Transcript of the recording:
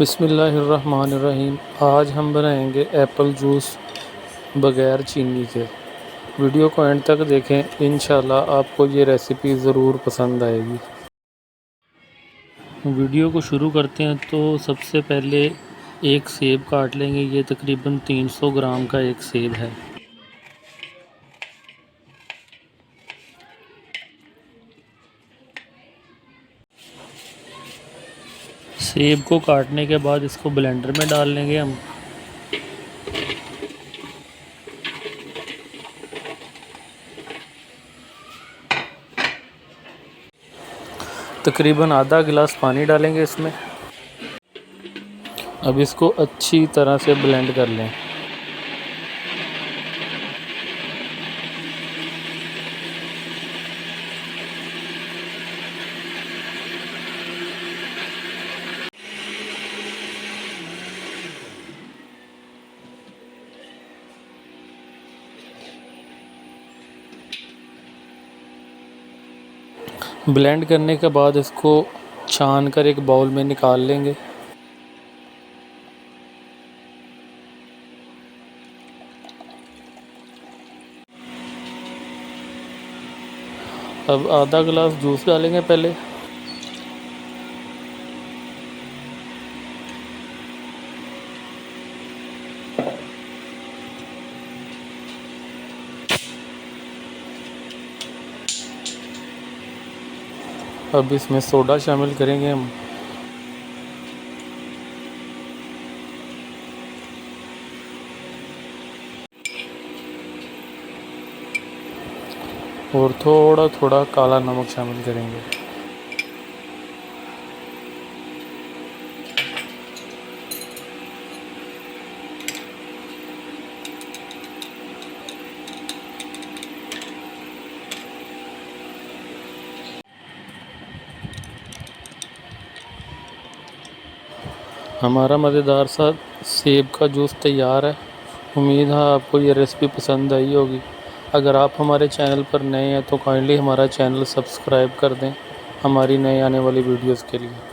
बिस्मिल्लाहिर्रहमानिर्रहीम। आज हम बनाएंगे एप्पल जूस बग़ैर चीनी के। वीडियो को एंड तक देखें, इंशाल्लाह आपको ये रेसिपी ज़रूर पसंद आएगी। वीडियो को शुरू करते हैं तो सबसे पहले एक सेब काट लेंगे। ये तकरीबन 300 ग्राम का एक सेब है। सेब को काटने के बाद इसको ब्लेंडर में डाल लेंगे हम। तकरीबन आधा गिलास पानी डालेंगे इसमें। अब इसको अच्छी तरह से ब्लेंड कर लें। ब्लेंड करने के बाद इसको छान कर एक बाउल में निकाल लेंगे। अब आधा गिलास जूस डालेंगे पहले। अब इसमें सोडा शामिल करेंगे हम। और थोड़ा थोड़ा काला नमक शामिल करेंगे। हमारा मज़ेदार सा सेब का जूस तैयार है। उम्मीद है आपको ये रेसिपी पसंद आई होगी। अगर आप हमारे चैनल पर नए हैं तो काइंडली हमारा चैनल सब्सक्राइब कर दें हमारी नए आने वाली वीडियोस के लिए।